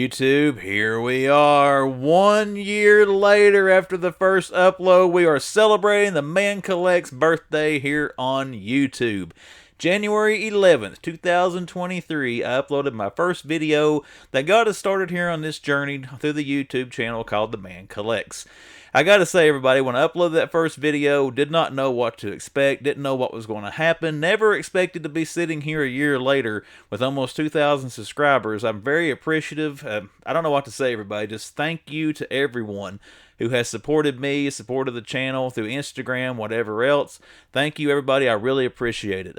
YouTube, here we are 1 year later after the first upload. We are celebrating the Man Collect's birthday here on YouTube. January 11th, 2023, I uploaded my first video that got us started here on this journey through the YouTube channel called The Man Collects. I gotta say, everybody, when I uploaded that first video, did not know what to expect, didn't know what was going to happen, never expected to be sitting here a year later with almost 2,000 subscribers. I'm very appreciative. I don't know what to say, everybody. Just thank you to everyone who has supported me, supported the channel through Instagram, whatever else. Thank you, everybody. I really appreciate it.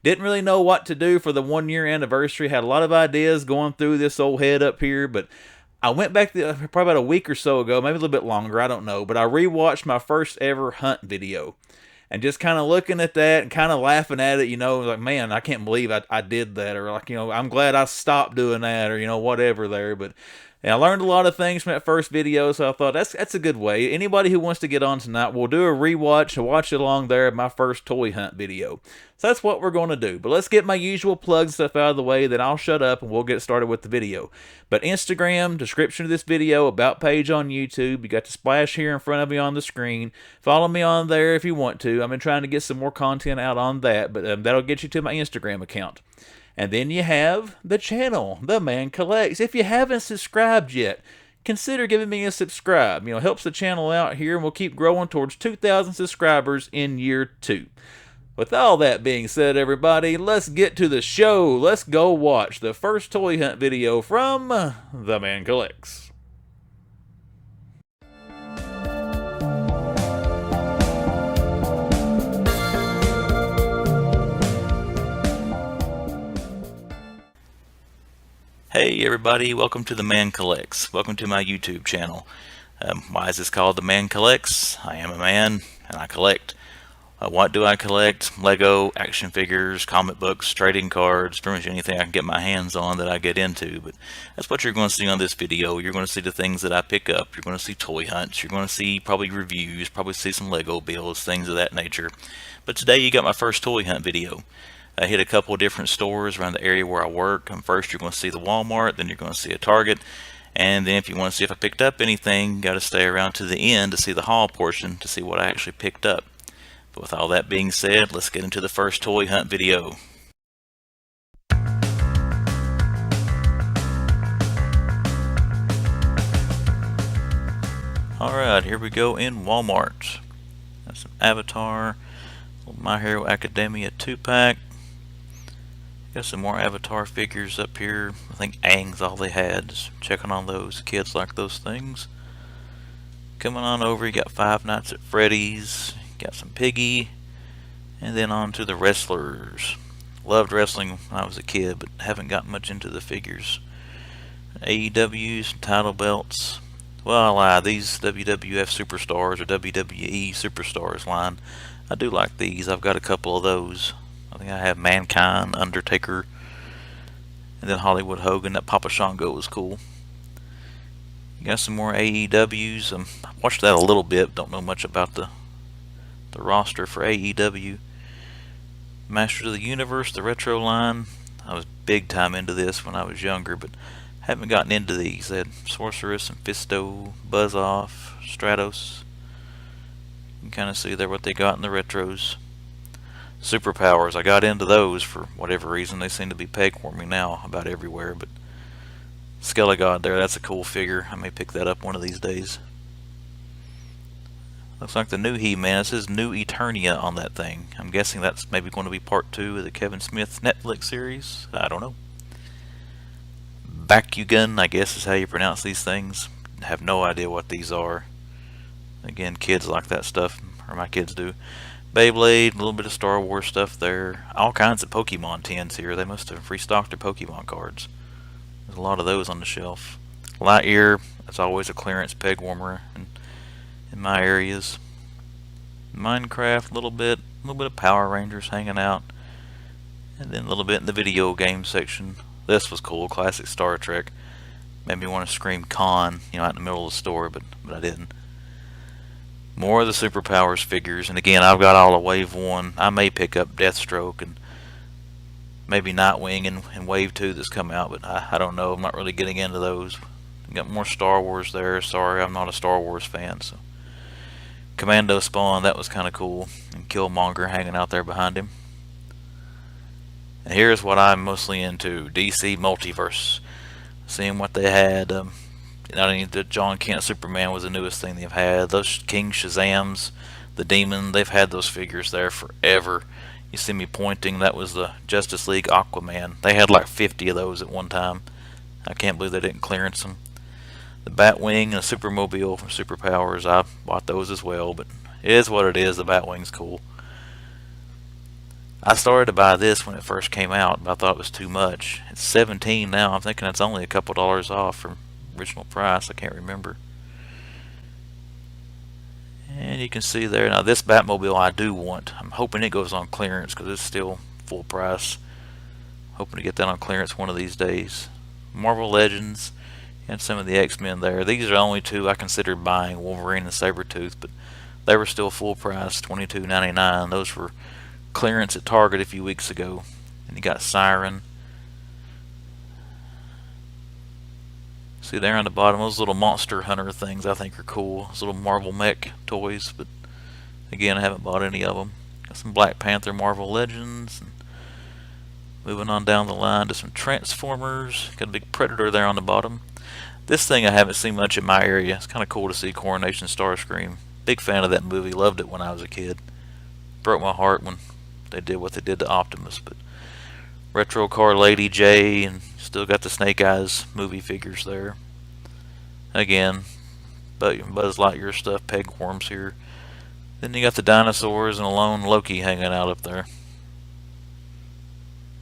Didn't really know what to do for the 1 year anniversary. Had a lot of ideas going through this old head up here, but I went back probably about a week or so ago, maybe a little bit longer, I don't know, but I rewatched my first ever hunt video. And just kind of looking at that and kind of laughing at it, like, man, I can't believe I did that. Or like, I'm glad I stopped doing that, or, whatever there. But and I learned a lot of things from that first video, so I thought that's a good way. Anybody who wants to get on tonight, we'll do a rewatch and watch it along there of my first toy hunt video. So that's what we're going to do. But let's get my usual plug stuff out of the way, then I'll shut up and we'll get started with the video. But Instagram, description of this video, about page on YouTube, you got the splash here in front of you on the screen. Follow me on there if you want to. I've been trying to get some more content out on that, but that'll get you to my Instagram account. And then you have the channel, The Man Collects. If you haven't subscribed yet, consider giving me a subscribe. Helps the channel out here, and we'll keep growing towards 2,000 subscribers in year 2. With all that being said, everybody, let's get to the show. Let's go watch the first toy hunt video from The Man Collects. Hey everybody, welcome to The Man Collects. Welcome to my YouTube channel. Why is this called The Man Collects? I am a man and I collect. What do I collect? Lego, action figures, comic books, trading cards, pretty much anything I can get my hands on that I get into. But that's what you're going to see on this video. You're going to see the things that I pick up. You're going to see toy hunts. You're going to see probably reviews, probably see some Lego builds, things of that nature. But today you got my first toy hunt video. I hit a couple of different stores around the area where I work. First you're going to see the Walmart, then you're going to see a Target, and then if you want to see if I picked up anything, you got to stay around to the end to see the haul portion to see what I actually picked up. But with all that being said, let's get into the first toy hunt video. Alright, here we go in Walmart. Got some Avatar, My Hero Academia 2-pack. Got some more Avatar figures up here. I think Aang's all they had. Just checking on those. Kids like those things. Coming on over, you got Five Nights at Freddy's. Got some Piggy. And then on to the wrestlers. Loved wrestling when I was a kid, but haven't gotten much into the figures. AEW's, title belts. Well, I lie. These WWF Superstars or WWE Superstars line, I do like these. I've got a couple of those. I think I have Mankind, Undertaker, and then Hollywood Hogan. That Papa Shango was cool. You got some more AEWs. I watched that a little bit. Don't know much about the roster for AEW. Masters of the Universe, the retro line. I was big time into this when I was younger, but haven't gotten into these. They had Sorceress and Fisto, Buzz Off, Stratos. You can kind of see there what they got in the retros. Superpowers, I got into those for whatever reason. They seem to be peg-warming now about everywhere, but Skelegod there, that's a cool figure. I may pick that up one of these days. Looks like the new He-Man. It says New Eternia on that thing. I'm guessing that's maybe going to be part 2 of the Kevin Smith Netflix series. I don't know. Bakugan, I guess is how you pronounce these things. I have no idea what these are. Again, kids like that stuff, or my kids do. Beyblade, a little bit of Star Wars stuff there. All kinds of Pokemon tins here. They must have restocked their Pokemon cards. There's a lot of those on the shelf. Lightyear, that's always a clearance peg warmer in my areas. Minecraft, a little bit of Power Rangers hanging out. And then a little bit in the video game section. This was cool, classic Star Trek. Made me want to scream Khan, out in the middle of the store, but I didn't. More of the Superpowers figures, and again, I've got all of Wave 1. I may pick up Deathstroke and maybe Nightwing and Wave 2 that's come out, but I don't know. I'm not really getting into those. Got more Star Wars there. Sorry, I'm not a Star Wars fan. So Commando Spawn, that was kind of cool. And Killmonger hanging out there behind him. And here's what I'm mostly into: DC Multiverse. Seeing what they had. Not only the John Kent Superman was the newest thing they've had. Those King Shazams, the Demon, they've had those figures there forever. You see me pointing, that was the Justice League Aquaman. They had like 50 of those at one time. I can't believe they didn't clearance them. The Batwing and the Supermobile from Superpowers, I bought those as well, but it is what it is. The Batwing's cool. I started to buy this when it first came out, but I thought it was too much. It's $17 now. I'm thinking it's only a couple dollars off from original price. I can't remember. And you can see there, now this Batmobile I do want. I'm hoping it goes on clearance because it's still full price. Hoping to get that on clearance one of these days. Marvel Legends and some of the X-Men there. These are the only two I considered buying, Wolverine and Sabretooth, but they were still full price, $22.99. Those were clearance at Target a few weeks ago. And you got Siren. See there on the bottom, those little Monster Hunter things I think are cool. Those little Marvel mech toys, but again, I haven't bought any of them. Got some Black Panther Marvel Legends. And moving on down the line to some Transformers. Got a big Predator there on the bottom. This thing I haven't seen much in my area. It's kind of cool to see Coronation Starscream. Big fan of that movie. Loved it when I was a kid. Broke my heart when they did what they did to Optimus. But Retro Car Lady J, and still got the Snake Eyes movie figures there. Again, Buzz Lightyear stuff, Pegworms here. Then you got the dinosaurs and a lone Loki hanging out up there.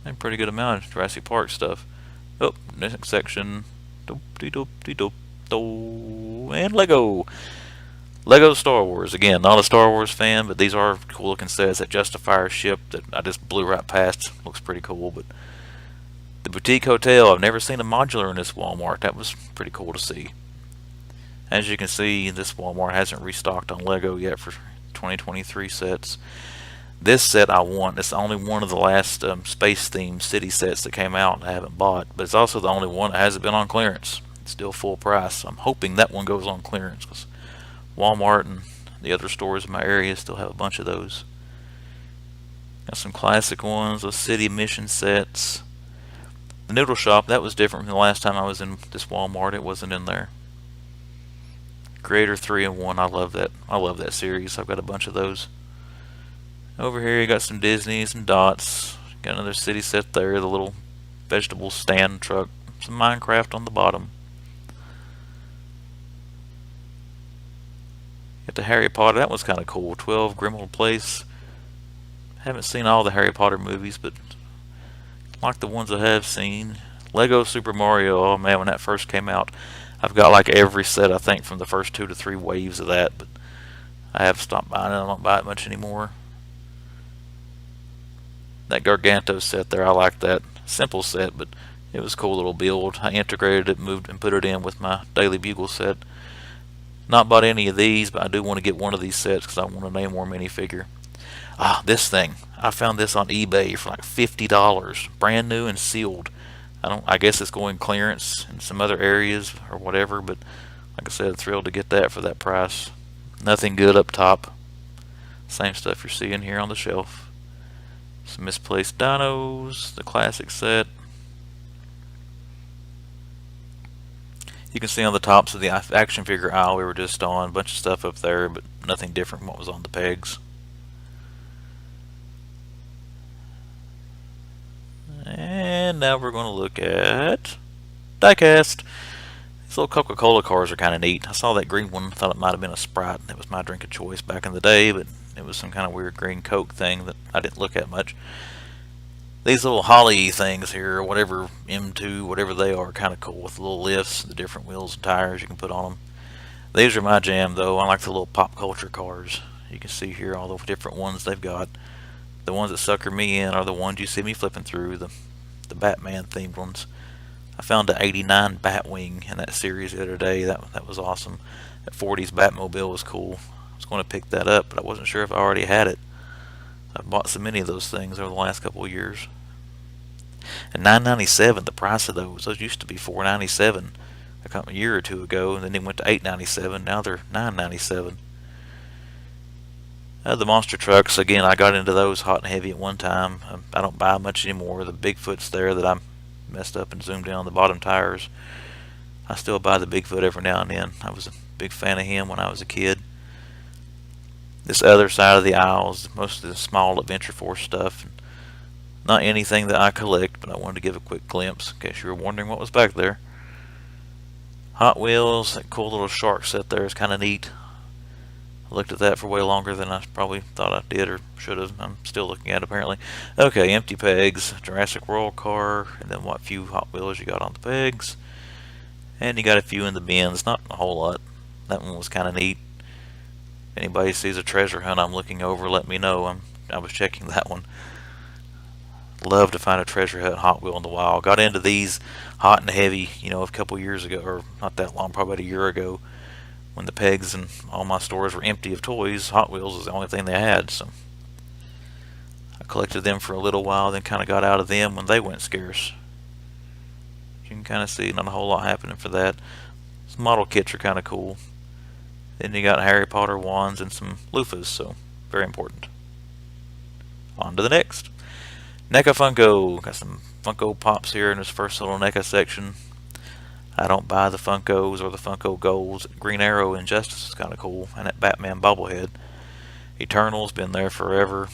And pretty good amount of Jurassic Park stuff. Oh, next section. And Lego. Lego Star Wars. Again, not a Star Wars fan, but these are cool looking sets. That Justifier ship that I just blew right past looks pretty cool. But the Boutique Hotel, I've never seen a modular in this Walmart. That was pretty cool to see. As you can see, this Walmart hasn't restocked on Lego yet for 2023 sets. This set I want. It's the only one of the last space-themed city sets that came out and I haven't bought. But it's also the only one that hasn't been on clearance. It's still full price. So I'm hoping that one goes on clearance because Walmart and the other stores in my area still have a bunch of those. Got some classic ones, those city mission sets. The Noodle Shop, that was different from the last time I was in this Walmart. It wasn't in there. Creator 3-in-1, I love that. I love that series. I've got a bunch of those. Over here you got some Disney, some Dots. Got another city set there, the little vegetable stand truck. Some Minecraft on the bottom. Got the Harry Potter, that was kind of cool. 12 Grimmauld Place. Haven't seen all the Harry Potter movies, but like the ones I have seen. Lego Super Mario, oh man, when that first came out, I've got like every set I think from the first 2 to 3 waves of that, but I have stopped buying it. I don't buy it much anymore. That Garganto set there, I like that. Simple set, but it was a cool little build. I integrated it, moved and put it in with my Daily Bugle set. Not bought any of these, but I do want to get one of these sets because I want a Namor minifigure. Ah, this thing. I found this on eBay for like $50. Brand new and sealed. I guess it's going clearance in some other areas or whatever, but like I said, thrilled to get that for that price. Nothing good up top. Same stuff you're seeing here on the shelf. Some misplaced dinos, the classic set. You can see on the tops of the action figure aisle we were just on, a bunch of stuff up there, but nothing different from what was on the pegs. And now we're going to look at diecast. These little Coca-Cola cars are kind of neat. I saw that green one, thought it might have been a Sprite. That was my drink of choice back in the day, but it was some kind of weird green Coke thing that I didn't look at much. These little Holly things here, whatever M2, whatever they are, kind of cool with the little lifts, the different wheels and tires you can put on them. These are my jam though. I like the little pop culture cars. You can see here all the different ones they've got. The ones that sucker me in are the ones you see me flipping through, the Batman themed ones. I found the 89 Batwing in that series the other day. That was awesome. That 40s Batmobile was cool. I was going to pick that up, but I wasn't sure if I already had it. I've bought so many of those things over the last couple of years. And $9.97, the price of those. Those used to be $4.97 a year or two ago, and then they went to $8.97. Now they're $9.97. The monster trucks, again, I got into those hot and heavy at one time. I don't buy much anymore. The Bigfoot's there that I messed up and zoomed in on the bottom tires. I still buy the Bigfoot every now and then. I was a big fan of him when I was a kid. This other side of the aisle is most of the small Adventure Force stuff. Not anything that I collect, but I wanted to give a quick glimpse in case you were wondering what was back there. Hot Wheels, that cool little shark set there is kind of neat. I looked at that for way longer than I probably thought I did or should have. I'm still looking at it apparently. Okay, empty pegs, Jurassic World car, and then what few Hot Wheels you got on the pegs. And you got a few in the bins, not a whole lot. That one was kind of neat. If anybody sees a treasure hunt I'm looking over, let me know. I was checking that one. Love to find a treasure hunt Hot Wheel in the wild. Got into these hot and heavy, a couple years ago, or not that long, probably about a year ago, when the pegs and all my stores were empty of toys. Hot Wheels was the only thing they had, so I collected them for a little while, then kind of got out of them when they went scarce. You can kind of see not a whole lot happening for that. Some model kits are kind of cool. Then you got Harry Potter wands and some loofahs, so very important. On to the next. NECA Funko. Got some Funko Pops here in this first little NECA section. I don't buy the Funkos or the Funko Golds. Green Arrow Injustice is kind of cool, and that Batman bobblehead. Eternal's been there forever.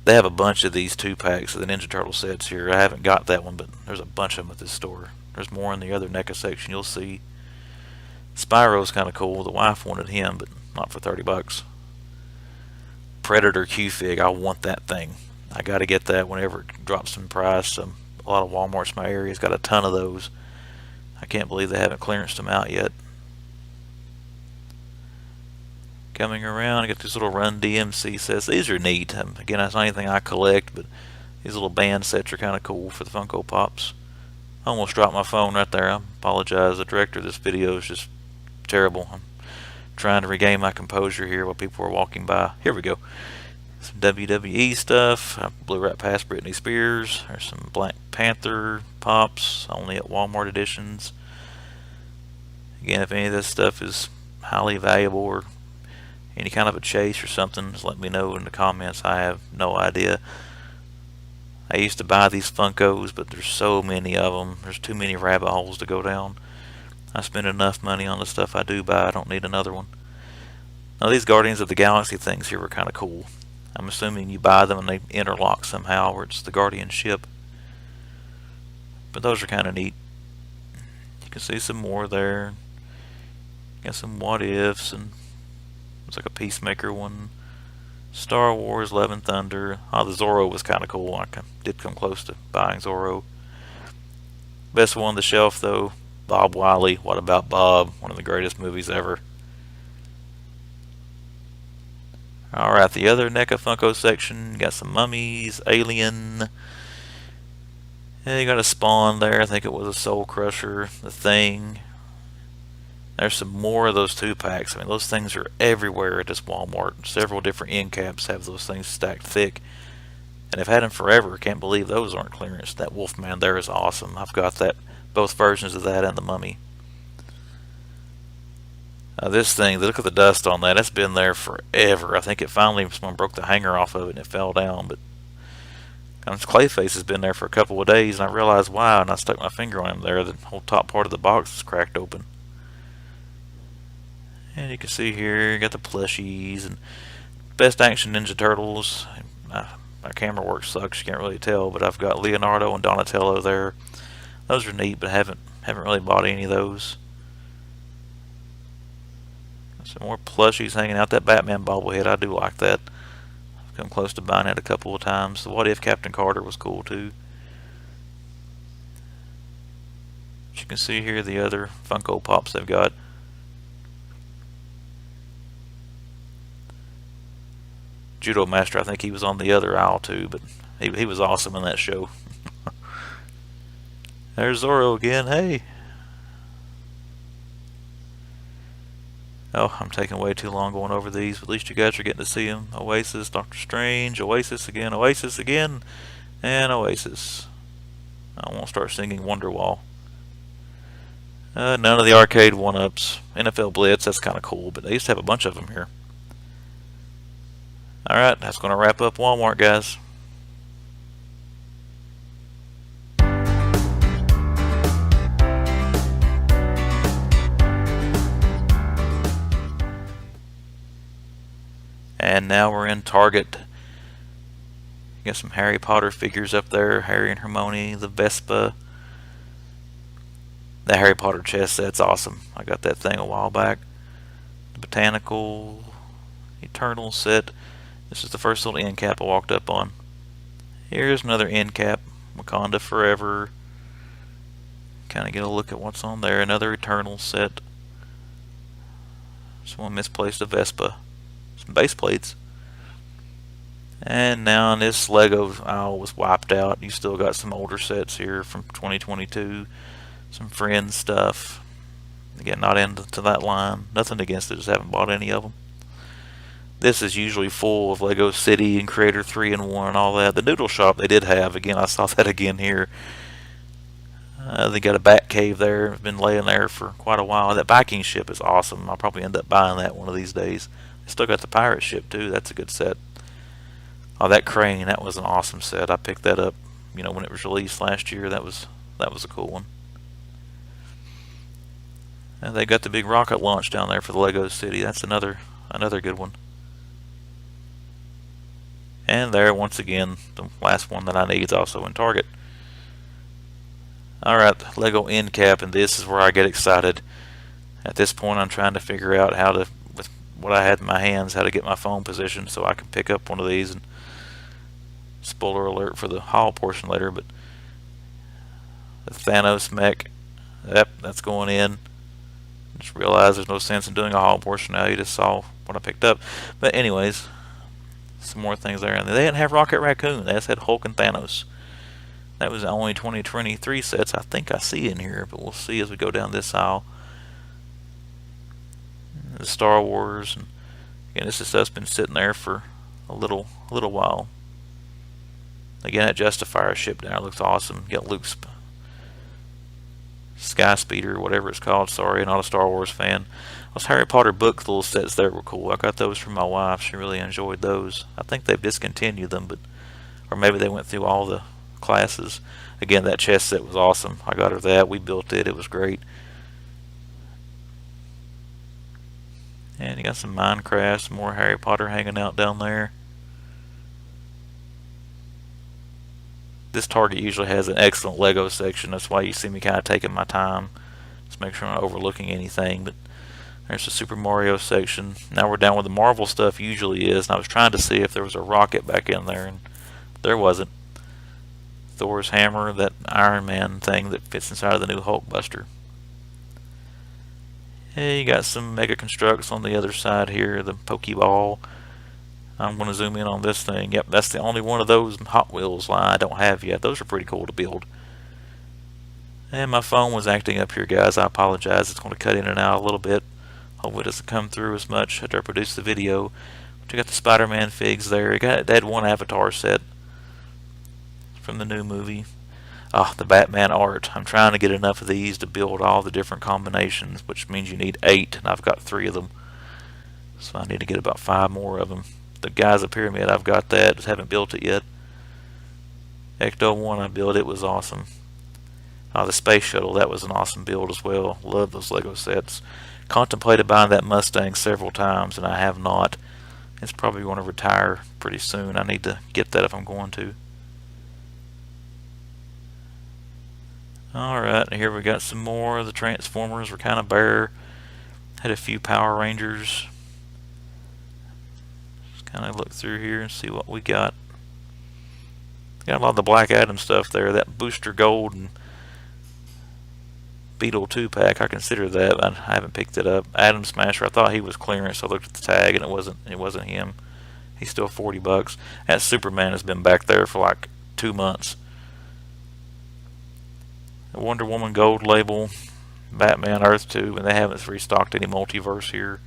They have a bunch of these 2-packs of the Ninja Turtle sets here. I haven't got that one, but there's a bunch of them at this store. There's more in the other NECA section you'll see. Spyro's kind of cool. The wife wanted him, but not for $30. Predator Q-Fig. I want that thing. I got to get that whenever it drops in price. A lot of Walmarts in my area has got a ton of those. I can't believe they haven't clearanced them out yet. Coming around, I got these little Run DMC sets. These are neat. Again, that's not anything I collect, but these little band sets are kind of cool for the Funko Pops. I almost dropped my phone right there. I apologize. The director of this video is just terrible. I'm trying to regain my composure here while people are walking by. Here we go. Some WWE stuff. I blew right past Britney Spears. There's some Black Panther Pops, only at Walmart editions. Again, if any of this stuff is highly valuable or any kind of a chase or something, just let me know in the comments. I have no idea. I used to buy these Funkos, but there's so many of them. There's too many rabbit holes to go down. I spend enough money on the stuff I do buy. I don't need another one. Now, these Guardians of the Galaxy things here were kind of cool. I'm assuming you buy them and they interlock somehow, or it's the Guardian ship. But those are kind of neat. You can see some more there. Got some What Ifs, and it's like a Peacemaker one. Star Wars, Love and Thunder. Oh, the Zorro was kind of cool. I did come close to buying Zorro. Best one on the shelf, though, Bob Wiley. What About Bob? One of the greatest movies ever. Alright, the other NECA Funko section, got some mummies, Alien. And you got a Spawn there, I think it was a Soul Crusher, The Thing. There's some more of those 2-packs. I mean, those things are everywhere at this Walmart. Several different end caps have those things stacked thick. And I've had them forever. Can't believe those aren't clearance. That Wolfman there is awesome. I've got that, both versions of that and the Mummy. This thing, look at the dust on that. It's been there forever. I think it finally, someone broke the hanger off of it and it fell down. But Clayface has been there for a couple of days, and I realized why, and I stuck my finger on him there. The whole top part of the box is cracked open. And you can see here, you got the plushies and Best Action Ninja Turtles. My camera work sucks, you can't really tell, but I've got Leonardo and Donatello there. Those are neat, but haven't really bought any of those. Some more plushies hanging out. That Batman bobblehead, I do like that. I've come close to buying it a couple of times. The What If Captain Carter was cool too. But you can see here the other Funko Pops they've got. Judo Master, I think he was on the other aisle too, but he was awesome in that show. There's Zorro again, hey! Oh, I'm taking way too long going over these, but at least you guys are getting to see them. Oasis, Doctor Strange, Oasis again, and Oasis. I won't start singing Wonderwall. None of the arcade one-ups. NFL Blitz, that's kind of cool, but they used to have a bunch of them here. Alright, that's going to wrap up Walmart, guys. And now we're in Target. Got some Harry Potter figures up there. Harry and Hermione, the Vespa. That Harry Potter chess set's awesome. I got that thing a while back. The Botanical Eternal set. This is the first little end cap I walked up on. Here's another end cap. Wakanda Forever. Kind of get a look at what's on there. Another Eternal set. Someone misplaced a Vespa. Some base plates. And now this Lego aisle was wiped out. You still got some older sets here from 2022. Some Friends stuff. Again, not into that line. Nothing against it, just haven't bought any of them. This is usually full of Lego City and Creator 3 in 1 and all that. The Noodle Shop they did have. Again, I saw that again here. They got a Bat Cave there. It's been laying there for quite a while. That Viking ship is awesome. I'll probably end up buying that one of these days. They still got the pirate ship too. That's a good set. Oh, that crane, that was an awesome set. I picked that up, you know, when it was released last year. That was a cool one. And they got the big rocket launch down there for the Lego City. That's another good one. And there, once again, the last one that I need is also in Target. Alright, Lego end cap, and this is where I get excited. At this point, I'm trying to figure out how to, with what I had in my hands, how to get my phone positioned so I can pick up one of these. And spoiler alert for the haul portion later, but the Thanos mech, yep, that's going in. Just realized there's no sense in doing a haul portion now. You just saw what I picked up. But anyways, some more things there. And they didn't have Rocket Raccoon. They just had Hulk and Thanos. That was the only 2023 sets I think I see in here, but we'll see as we go down this aisle. The Star Wars, and again, this stuff's been sitting there for a little while. Again, that Justifier ship down there looks awesome. You got Luke's Sky Speeder, whatever it's called. Sorry, not a Star Wars fan. Those Harry Potter book little sets there were cool. I got those from my wife. She really enjoyed those. I think they've discontinued them, but or maybe they went through all the classes. Again, that chess set was awesome. I got her that. We built it. It was great. And you got some Minecraft, some more Harry Potter hanging out down there. This Target usually has an excellent Lego section. That's why you see me kind of taking my time. Just make sure I'm not overlooking anything. But there's the Super Mario section. Now we're down where the Marvel stuff usually is. And I was trying to see if there was a rocket back in there, and there wasn't. Thor's hammer, that Iron Man thing that fits inside of the new Hulkbuster. Hey, you got some Mega Constructs on the other side here, the Pokeball. I'm going to zoom in on this thing. Yep, that's the only one of those Hot Wheels line I don't have yet. Those are pretty cool to build. And my phone was acting up here, guys. I apologize. It's going to cut in and out a little bit. Hopefully it doesn't come through as much after I produce the video. But you got the Spider-Man figs there. They had one Avatar set from the new movie. Oh, the Batman art. I'm trying to get enough of these to build all the different combinations, which means you need 8, and I've got 3 of them. So I need to get about 5 more of them. The Giza Pyramid, I've got that. Just haven't built it yet. Ecto 1, I built. It was awesome. Oh, the Space Shuttle, that was an awesome build as well. Love those Lego sets. Contemplated buying that Mustang several times, and I have not. It's probably going to retire pretty soon. I need to get that if I'm going to. Alright, here we got some more. The Transformers were kind of bare. Had a few Power Rangers. Just kind of look through here and see what we got. Got a lot of the Black Adam stuff there. That Booster Gold and Beetle 2-pack, I consider that. I haven't picked it up. Atom Smasher, I thought he was clearance, so I looked at the tag and it wasn't him. He's still $40. That Superman has been back there for like 2 months. The Wonder Woman Gold label, Batman Earth 2, and they haven't restocked any Multiverse here.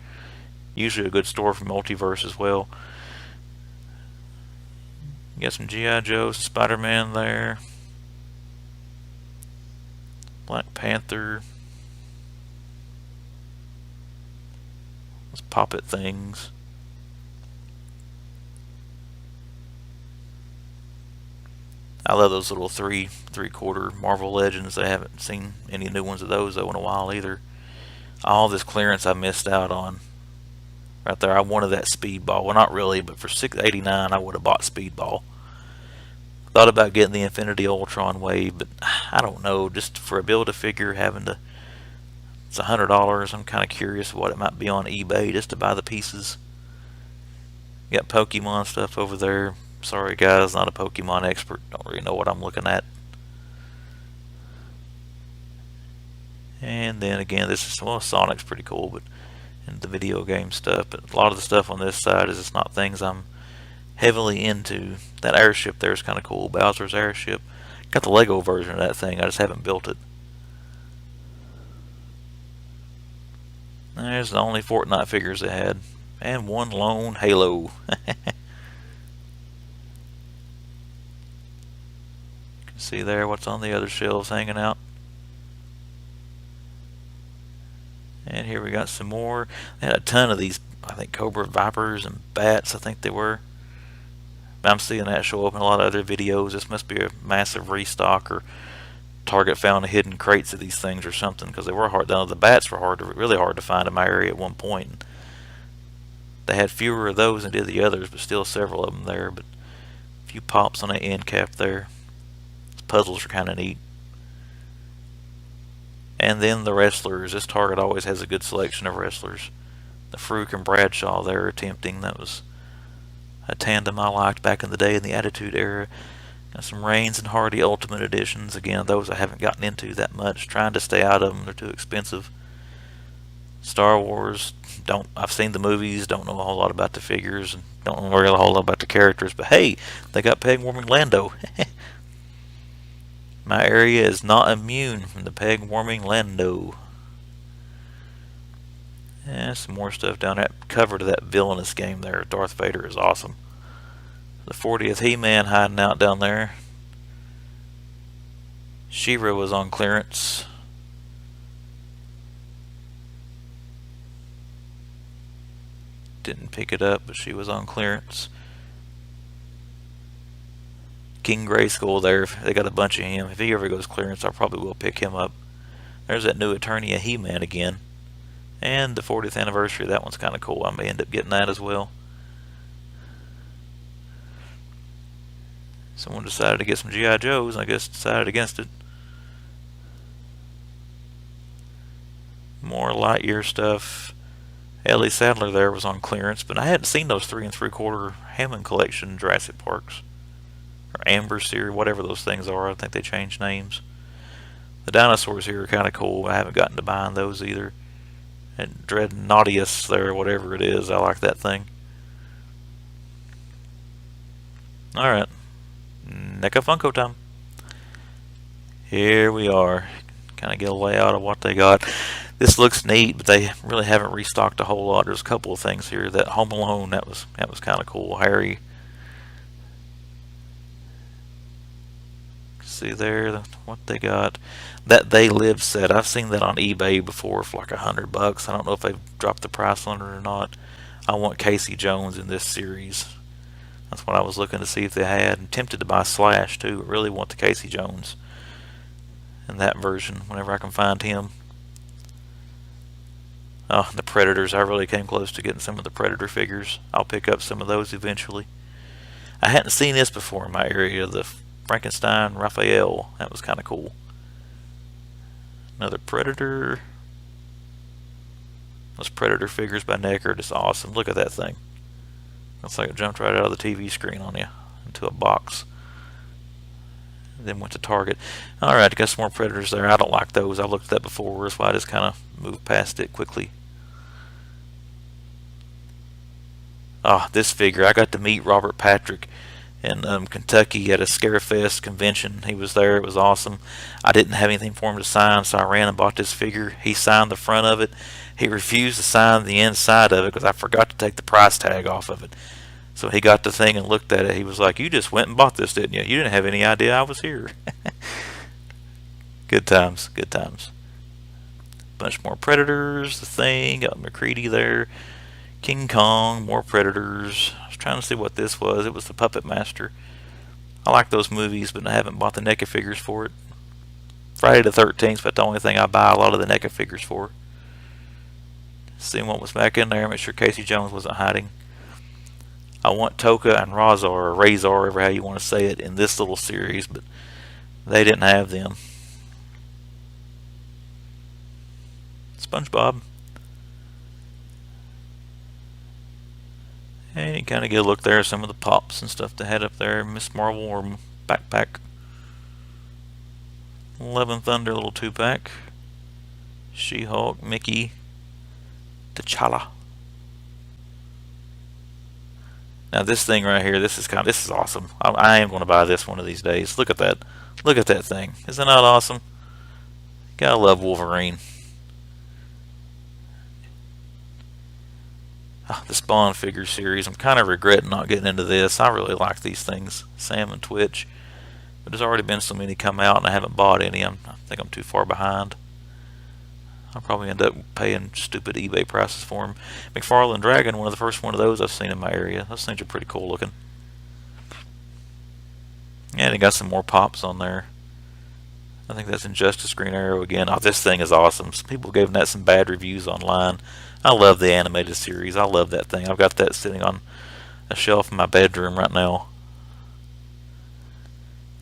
Usually a good store for Multiverse as well. You got some GIJoe, Spider-Man there. Black Panther. Those poppet things. I love those little three-quarter Marvel Legends. I haven't seen any new ones of those though in a while either. All this clearance I missed out on. Right there, I wanted that Speedball. Well, not really, but for $6.89 I would have bought Speedball. Thought about getting the Infinity Ultron Wave, but I don't know. Just for a Build-A-Figure, it's $100. I'm kind of curious what it might be on eBay just to buy the pieces. Got Pokemon stuff over there. Sorry guys, not a Pokemon expert. Don't really know what I'm looking at. And then again, this is, well, Sonic's pretty cool, but and the video game stuff. But a lot of the stuff on this side is just not things I'm heavily into. That airship there is kind of cool. Bowser's airship. Got the Lego version of that thing. I just haven't built it. There's the only Fortnite figures they had. And one lone Halo. See there what's on the other shelves hanging out. And here we got some more. They had a ton of these, I think, Cobra Vipers and Bats, I think they were. I'm seeing that show up in a lot of other videos. This must be a massive restock, or Target found hidden crates of these things or something, because they were hard. The Bats were really hard to find in my area at one point. They had fewer of those than did the others, but still several of them there. But a few pops on the end cap there. Puzzles are kind of neat. And then the wrestlers. This Target always has a good selection of wrestlers. The Farouk and Bradshaw there are tempting. That was a tandem I liked back in the day in the Attitude Era. Got some Reigns and Hardy Ultimate Editions. Again, those I haven't gotten into that much. Trying to stay out of them. They're too expensive. Star Wars. I've seen the movies. Don't know a whole lot about the figures. And don't know really a whole lot about the characters. But hey, they got peg warming Lando. My area is not immune from the peg warming Lando. And some more stuff down there. Cover to that villainous game there. Darth Vader is awesome. The 40th He-Man hiding out down there. She-Ra was on clearance. Didn't pick it up, but she was on clearance. King Grayskull there. They got a bunch of him. If he ever goes clearance, I probably will pick him up. There's that new Attorney of He-Man again. And the 40th anniversary, that one's kind of cool. I may end up getting that as well. Someone decided to get some GIJoes, and I guess decided against it. More Lightyear stuff. Ellie Sadler there was on clearance, but I hadn't seen those 3 3/4 Hammond Collection Jurassic Parks. Or Amber Series, whatever those things are. I think they changed names. The dinosaurs here are kind of cool. I haven't gotten to buying those either. And Dreadnoughtius there, whatever it is. I like that thing. Alright. NECA Funko time. Here we are. Kind of get a layout of what they got. This looks neat, but they really haven't restocked a whole lot. There's a couple of things here. That Home Alone, that was kind of cool. Harry. See there what they got. That They Live set. I've seen that on eBay before for like $100. I don't know if they've dropped the price on it or not. I want Casey Jones in this series. That's what I was looking to see if they had. I'm tempted to buy Slash too. I really want the Casey Jones in that version whenever I can find him. Oh, the Predators. I really came close to getting some of the Predator figures. I'll pick up some of those eventually. I hadn't seen this before in my area. The Frankenstein Raphael. That was kind of cool. Another Predator. Those Predator figures by Necker are just awesome. Look at that thing. Looks like it jumped right out of the TV screen on you into a box. And then went to Target. Alright, got some more Predators there. I don't like those. I looked at that before, so I just kind of moved past it quickly. Oh, this figure. I got to meet Robert Patrick in Kentucky at a Scarefest convention. He was there. It was awesome. I didn't have anything for him to sign, so I ran and bought this figure. He signed the front of it. He refused to sign the inside of it because I forgot to take the price tag off of it. So he got the thing and looked at it. He was like, "You just went and bought this, didn't you? You didn't have any idea I was here." Good times, good times. Bunch more Predators, the Thing, got McCready there. King Kong, more Predators. I was trying to see what this was. It was the Puppet Master. I like those movies, but I haven't bought the NECA figures for it. Friday the 13th, but the only thing I buy a lot of the NECA figures for. Seeing what was back in there, make sure Casey Jones wasn't hiding. I want Toka and Razor, or Razor, however how you want to say it, in this little series, but they didn't have them. SpongeBob. And you kind of get a look there at some of the pops and stuff they had up there. Miss Marvel or backpack. 11 Thunder little 2-pack. She-Hulk, Mickey, T'Challa. Now this thing right here, this is awesome. I am going to buy this one of these days. Look at that. Look at that thing. Isn't that awesome? Gotta love Wolverine. The Spawn figure series. I'm kind of regretting not getting into this. I really like these things. Sam and Twitch. But there's already been so many come out and I haven't bought any. I think I'm too far behind. I'll probably end up paying stupid eBay prices for them. McFarlane Dragon, one of the first one of those I've seen in my area. Those things are pretty cool looking. And it got some more pops on there. I think that's Injustice Green Arrow again. Oh, this thing is awesome. Some people gave that some bad reviews online. I love the animated series. I love that thing. I've got that sitting on a shelf in my bedroom right now.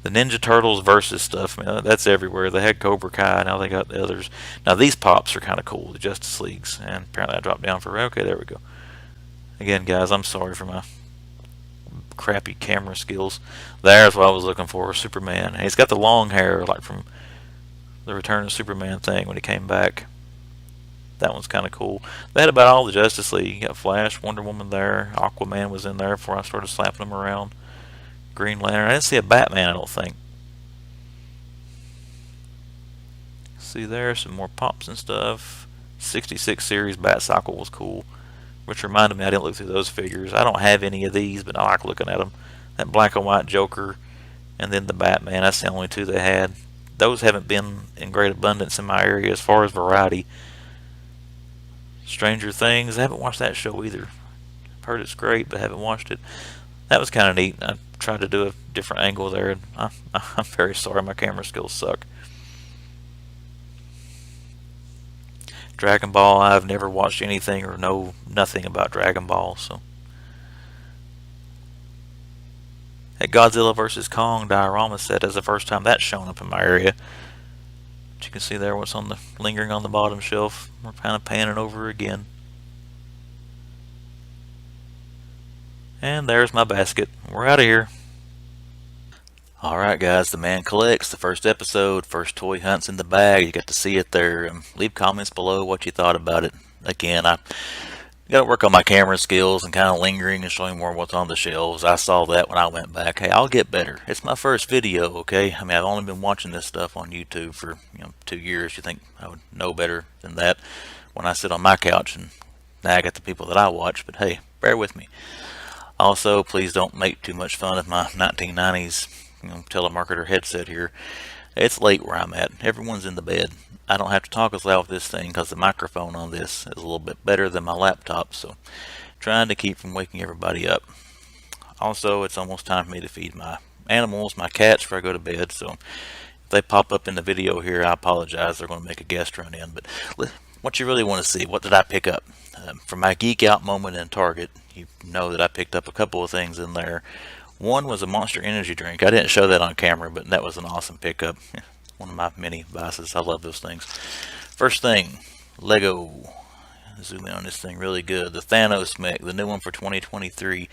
The Ninja Turtles versus stuff, man, that's everywhere. They had Cobra Kai, now they got the others. Now these pops are kind of cool, the Justice Leagues, and apparently I dropped down for, okay, there we go. Again, guys, I'm sorry for my crappy camera skills. There's what I was looking for, Superman. And he's got the long hair, like from the Return of Superman thing when he came back. That one's kind of cool. They had about all the Justice League. You got Flash, Wonder Woman there, Aquaman was in there before I started slapping them around. Green Lantern. I didn't see a Batman, I don't think. See there, some more pops and stuff. 66 series Batcycle was cool. Which reminded me, I didn't look through those figures. I don't have any of these, but I like looking at them. That black and white Joker, and then the Batman. That's the only two they had. Those haven't been in great abundance in my area as far as variety. Stranger Things, I haven't watched that show either. I've heard it's great, but haven't watched it. That was kind of neat. I tried to do a different angle there, and I'm very sorry, my camera skills suck. Dragon Ball, I've never watched anything or know nothing about Dragon Ball, so. That Godzilla vs. Kong diorama set is the first time that's shown up in my area. But you can see there what's on the lingering on the bottom shelf. We're kind of panning over again. And there's my basket. We're out of here. Alright guys, the man collects, the first episode, first toy hunts in the bag. You got to see it there. Leave comments below what you thought about it. Again, I got to work on my camera skills and kind of lingering and showing more what's on the shelves. I saw that when I went back. Hey, I'll get better. It's my first video, okay? I mean, I've only been watching this stuff on YouTube for 2 years. You think I would know better than that when I sit on my couch and nag at the people that I watch, but hey, bear with me. Also, please don't make too much fun of my 1990s telemarketer headset here. It's late where I'm at. Everyone's in the bed. I don't have to talk as loud with this thing because the microphone on this is a little bit better than my laptop, so trying to keep from waking everybody up. Also, it's almost time for me to feed my animals, my cats, before I go to bed, so if they pop up in the video here, I apologize. They're going to make a guest run in, but what you really want to see, what did I pick up? For my geek out moment in Target, you know that I picked up a couple of things in there. One was a Monster Energy drink. I didn't show that on camera, but that was an awesome pickup. One of my many vices. I love those things. First thing, Lego. Zoom in on this thing really good. The Thanos mech, the new one for 2023.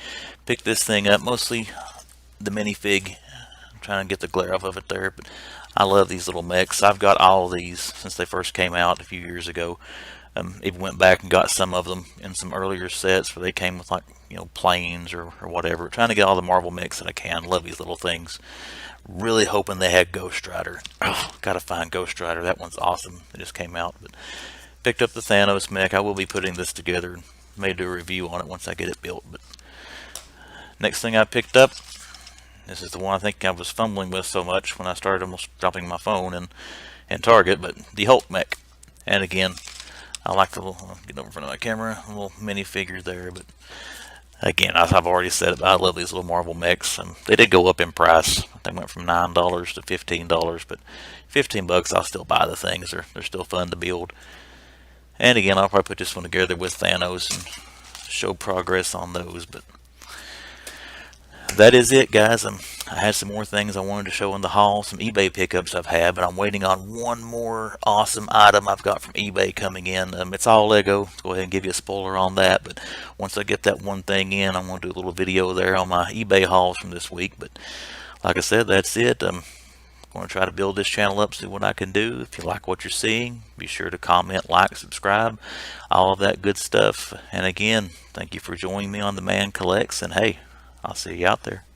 Picked this thing up, mostly the minifig. I'm trying to get the glare off of it there, but I love these little mechs. I've got all of these since they first came out a few years ago. Even went back and got some of them in some earlier sets where they came with like planes or whatever. Trying to get all the Marvel mix that I can. Love these little things. Really hoping they had Ghost Rider. Oh, gotta find Ghost Rider. That one's awesome. It just came out. But picked up the Thanos mech. I will be putting this together and may do a review on it once I get it built. But next thing I picked up, this is the one I think I was fumbling with so much when I started almost dropping my phone, and in Target, but the Hulk mech. And again, I like the little, get over in front of my camera, a little mini figure there, but again, as I've already said, I love these little Marvel mechs. They did go up in price. They went from $9 to $15, but $15 I'll still buy the things. They're still fun to build. And again, I'll probably put this one together with Thanos and show progress on those. But that is it, guys. I had some more things I wanted to show in the haul, some eBay pickups I've had, but I'm waiting on one more awesome item I've got from eBay coming in. It's all Lego. Let's go ahead and give you a spoiler on that, but once I get that one thing in, I'm going to do a little video there on my eBay hauls from this week. But like I said, that's it. I'm going to try to build this channel up, see what I can do. If you like what you're seeing, be sure to comment, like, subscribe, all of that good stuff. And again, thank you for joining me on The Man Collects, and hey, I'll see you out there.